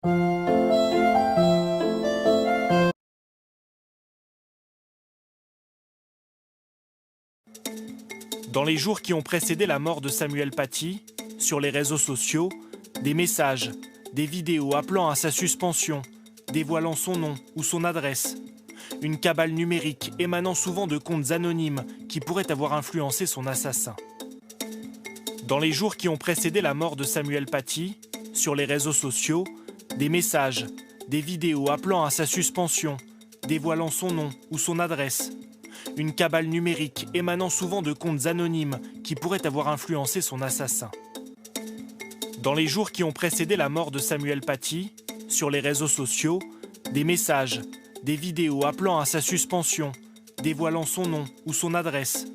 Dans les jours qui ont précédé la mort de Samuel Paty, sur les réseaux sociaux, des messages, des vidéos appelant à sa suspension, dévoilant son nom ou son adresse. Une cabale numérique émanant souvent de comptes anonymes qui pourraient avoir influencé son assassin. Dans les jours qui ont précédé la mort de Samuel Paty, sur les réseaux sociaux, des messages, des vidéos appelant à sa suspension, dévoilant son nom ou son adresse. Une cabale numérique émanant souvent de comptes anonymes qui pourraient avoir influencé son assassin. Dans les jours qui ont précédé la mort de Samuel Paty, sur les réseaux sociaux, des messages, des vidéos appelant à sa suspension, dévoilant son nom ou son adresse.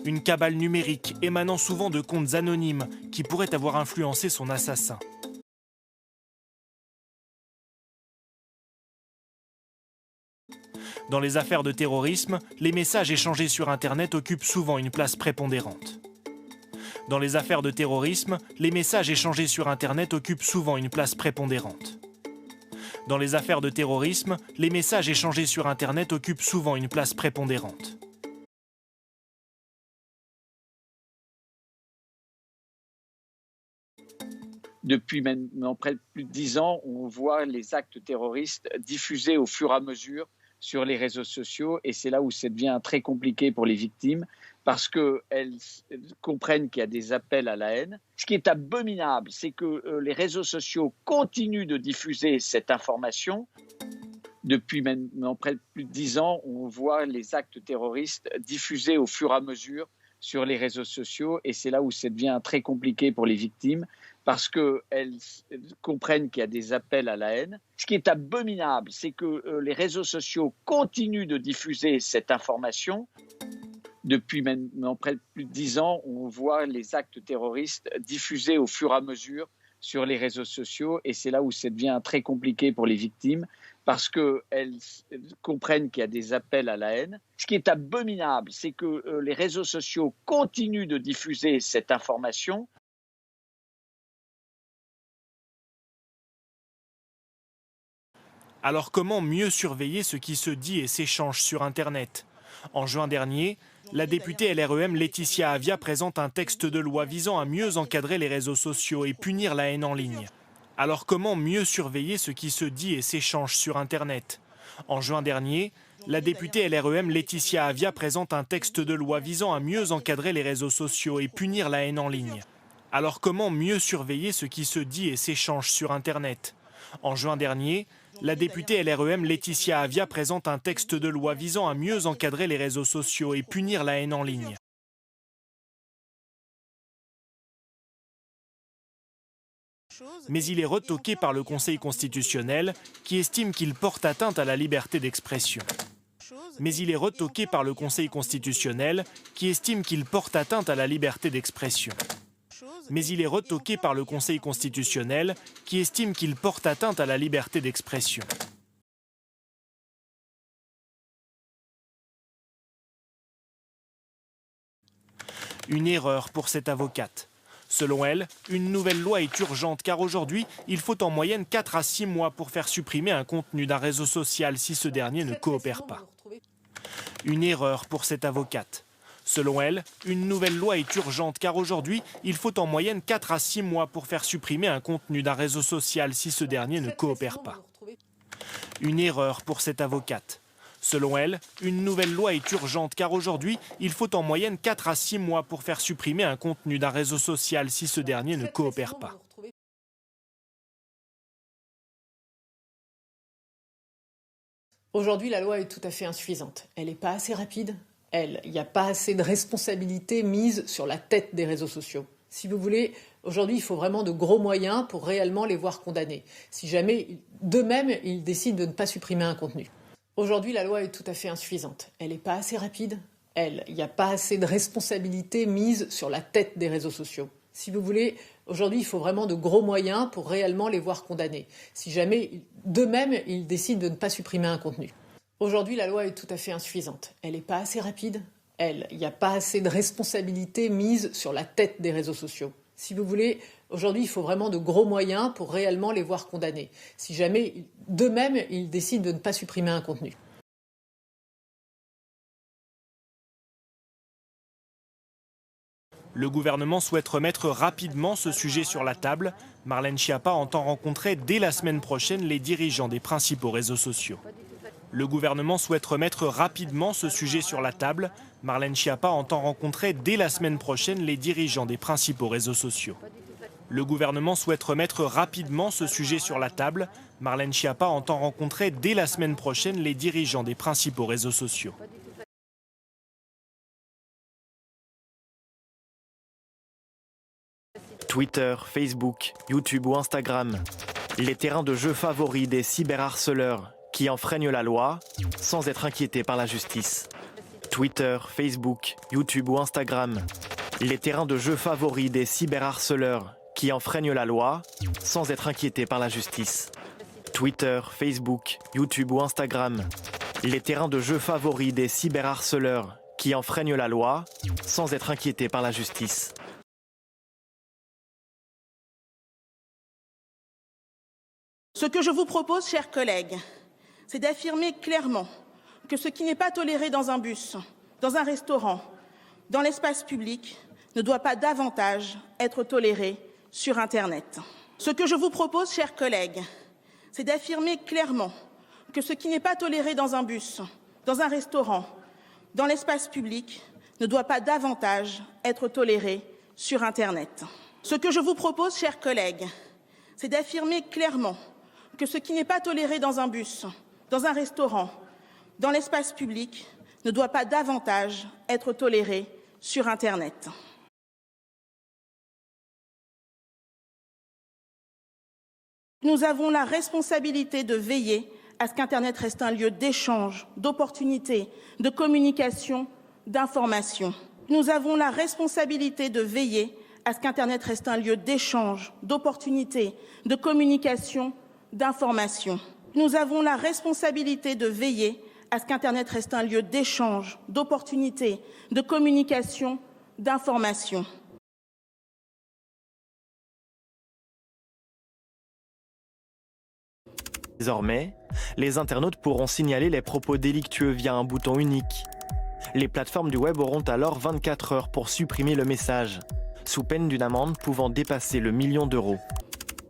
Une cabale numérique émanant souvent de comptes anonymes qui pourraient avoir influencé son assassin. Dans les affaires de terrorisme, les messages échangés sur Internet occupent souvent une place prépondérante. Dans les affaires de terrorisme, les messages échangés sur Internet occupent souvent une place prépondérante. Dans les affaires de terrorisme, les messages échangés sur Internet occupent souvent une place prépondérante. Depuis maintenant près de plus de 10 ans, on voit les actes terroristes diffusés au fur et à mesure sur les réseaux sociaux, et c'est là où ça devient très compliqué pour les victimes, parce qu'elles comprennent qu'il y a des appels à la haine. Ce qui est abominable, c'est que les réseaux sociaux continuent de diffuser cette information. Depuis maintenant près de plus de 10 ans, on voit les actes terroristes diffusés au fur et à mesure sur les réseaux sociaux, et c'est là où ça devient très compliqué pour les victimes, parce qu'elles comprennent qu'il y a des appels à la haine. Ce qui est abominable, c'est que les réseaux sociaux continuent de diffuser cette information. Depuis maintenant près de plus de 10 ans, on voit les actes terroristes diffusés au fur et à mesure sur les réseaux sociaux, et c'est là où ça devient très compliqué pour les victimes, parce qu'elles comprennent qu'il y a des appels à la haine. Ce qui est abominable, c'est que les réseaux sociaux continuent de diffuser cette information. Alors comment mieux surveiller ce qui se dit et s'échange sur Internet ? En juin dernier, la députée LREM Laetitia Avia présente un texte de loi visant à mieux encadrer les réseaux sociaux et punir la haine en ligne. Alors comment mieux surveiller ce qui se dit et s'échange sur Internet ? En juin dernier, la députée LREM Laetitia Avia présente un texte de loi visant à mieux encadrer les réseaux sociaux et punir la haine en ligne. Alors comment mieux surveiller ce qui se dit et s'échange sur Internet ? En juin dernier, la députée LREM Laetitia Avia présente un texte de loi visant à mieux encadrer les réseaux sociaux et punir la haine en ligne. Mais il est retoqué par le Conseil constitutionnel qui estime qu'il porte atteinte à la liberté d'expression. Mais il est retoqué par le Conseil constitutionnel qui estime qu'il porte atteinte à la liberté d'expression. Mais il est retoqué par le Conseil constitutionnel qui estime qu'il porte atteinte à la liberté d'expression. Une erreur pour cette avocate. Selon elle, une nouvelle loi est urgente car aujourd'hui, il faut en moyenne 4 à 6 mois pour faire supprimer un contenu d'un réseau social si ce dernier ne coopère pas. Une erreur pour cette avocate. Selon elle, une nouvelle loi est urgente car aujourd'hui, il faut en moyenne 4 à 6 mois pour faire supprimer un contenu d'un réseau social si ce dernier ne coopère pas. Une erreur pour cette avocate. Selon elle, une nouvelle loi est urgente car aujourd'hui, il faut en moyenne 4 à 6 mois pour faire supprimer un contenu d'un réseau social si ce dernier ne coopère pas. Aujourd'hui, la loi est tout à fait insuffisante. Elle n'est pas assez rapide. Il n'y a pas assez de responsabilité mise sur la tête des réseaux sociaux. Si vous voulez, aujourd'hui, il faut vraiment de gros moyens pour réellement les voir condamnés. Si jamais, d'eux-mêmes, ils décident de ne pas supprimer un contenu. Aujourd'hui, la loi est tout à fait insuffisante. Elle n'est pas assez rapide. Il n'y a pas assez de responsabilité mise sur la tête des réseaux sociaux. Si vous voulez, aujourd'hui, il faut vraiment de gros moyens pour réellement les voir condamnés. Si jamais, d'eux-mêmes, ils décident de ne pas supprimer un contenu. Aujourd'hui, la loi est tout à fait insuffisante. Elle n'est pas assez rapide. Il n'y a pas assez de responsabilité mise sur la tête des réseaux sociaux. Si vous voulez, aujourd'hui, il faut vraiment de gros moyens pour réellement les voir condamnés. Si jamais, d'eux-mêmes, ils décident de ne pas supprimer un contenu. Le gouvernement souhaite remettre rapidement ce sujet sur la table. Marlène Schiappa entend rencontrer dès la semaine prochaine les dirigeants des principaux réseaux sociaux. Le gouvernement souhaite remettre rapidement ce sujet sur la table. Marlène Schiappa entend rencontrer dès la semaine prochaine les dirigeants des principaux réseaux sociaux. Le gouvernement souhaite remettre rapidement ce sujet sur la table. Marlène Schiappa entend rencontrer dès la semaine prochaine les dirigeants des principaux réseaux sociaux. Twitter, Facebook, YouTube ou Instagram, les terrains de jeu favoris des cyberharceleurs qui enfreignent la loi sans être inquiétés par la justice. Twitter, Facebook, YouTube ou Instagram, les terrains de jeu favoris des cyberharceleurs qui enfreignent la loi sans être inquiétés par la justice. Twitter, Facebook, YouTube ou Instagram, les terrains de jeu favoris des cyberharceleurs qui enfreignent la loi sans être inquiétés par la justice. Ce que je vous propose, chers collègues, c'est d'affirmer clairement que ce qui n'est pas toléré dans un bus, dans un restaurant, dans l'espace public, ne doit pas davantage être toléré sur Internet. Ce que je vous propose, chers collègues, c'est d'affirmer clairement que ce qui n'est pas toléré dans un bus, dans un restaurant, dans l'espace public, ne doit pas davantage être toléré sur Internet. Ce que je vous propose, chers collègues, c'est d'affirmer clairement que ce qui n'est pas toléré dans un bus, dans un restaurant, dans l'espace public, ne doit pas davantage être toléré sur Internet. Nous avons la responsabilité de veiller à ce qu'Internet reste un lieu d'échange, d'opportunités, de communication, d'information. Nous avons la responsabilité de veiller à ce qu'Internet reste un lieu d'échange, d'opportunités, de communication, d'information. Nous avons la responsabilité de veiller à ce qu'Internet reste un lieu d'échange, d'opportunités, de communication, d'information. Désormais, les internautes pourront signaler les propos délictueux via un bouton unique. Les plateformes du web auront alors 24 heures pour supprimer le message, sous peine d'une amende pouvant dépasser le 1 million d'euros.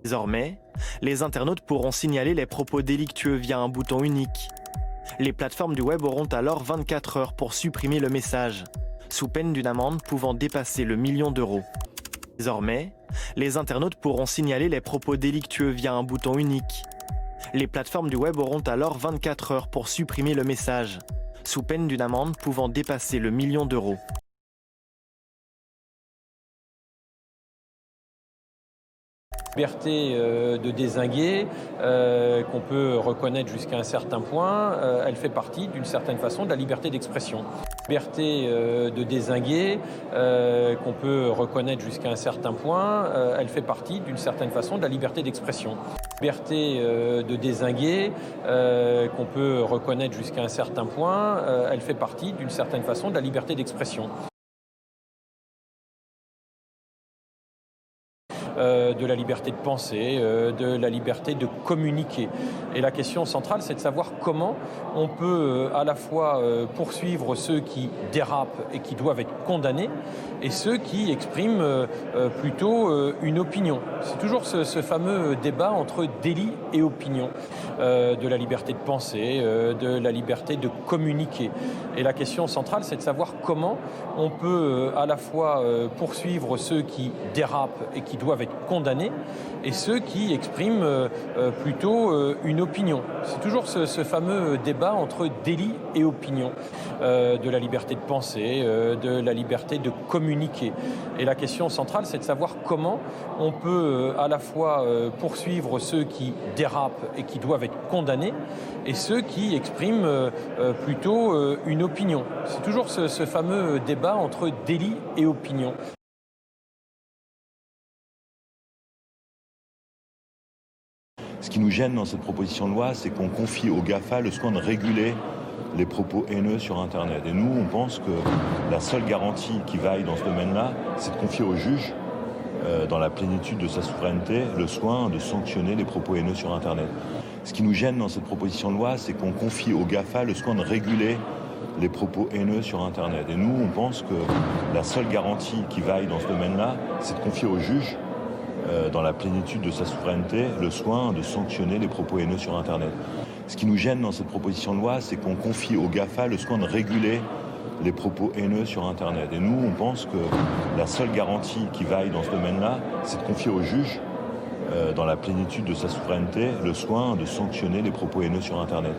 Désormais, les internautes pourront signaler les propos délictueux via un bouton unique. Les plateformes du web auront alors 24 heures pour supprimer le message, sous peine d'une amende pouvant dépasser le 1 million d'euros. Désormais, les internautes pourront signaler les propos délictueux via un bouton unique. Les plateformes du web auront alors 24 heures pour supprimer le message, sous peine d'une amende pouvant dépasser le 1 million d'euros. Liberté de dézinguer, qu'on peut reconnaître jusqu'à un certain point, elle fait partie d'une certaine façon de la liberté d'expression. Liberté de dézinguer, qu'on peut reconnaître jusqu'à un certain point, elle fait partie d'une certaine façon de la liberté d'expression. Liberté de dézinguer, qu'on peut reconnaître jusqu'à un certain point, elle fait partie d'une certaine façon de la liberté d'expression. De la liberté de penser, de la liberté de communiquer. Et la question centrale, c'est de savoir comment on peut à la fois poursuivre ceux qui dérapent et qui doivent être condamnés, et ceux qui expriment plutôt une opinion. C'est toujours ce fameux débat entre délit et opinion, de la liberté de penser, de la liberté de communiquer. Et la question centrale, c'est de savoir comment on peut à la fois poursuivre ceux qui dérapent et qui doivent être condamnés, et ceux qui expriment plutôt une opinion. C'est toujours ce fameux débat entre délit et opinion, de la liberté de penser, de la liberté de communiquer. Et la question centrale, c'est de savoir comment on peut à la fois poursuivre ceux qui dérapent et qui doivent être condamnés, et ceux qui expriment plutôt une opinion. C'est toujours ce fameux débat entre délit et opinion. Ce qui nous gêne dans cette proposition de loi, c'est qu'on confie aux GAFA le soin de réguler les propos haineux sur Internet. Et nous, on pense que la seule garantie qui vaille dans ce domaine-là, c'est de confier aux juges dans la plénitude de sa souveraineté, le soin de sanctionner les propos haineux sur Internet. Ce qui nous gêne dans cette proposition de loi, c'est qu'on confie aux GAFA le soin de réguler les propos haineux sur Internet. Et nous, on pense que la seule garantie qui vaille dans ce domaine-là, c'est de confier au juge, dans la plénitude de sa souveraineté, le soin de sanctionner les propos haineux sur Internet. Ce qui nous gêne dans cette proposition de loi, c'est qu'on confie aux GAFA le soin de réguler les propos haineux sur Internet. Et nous, on pense que la seule garantie qui vaille dans ce domaine-là, c'est de confier au juge, dans la plénitude de sa souveraineté, le soin de sanctionner les propos haineux sur Internet.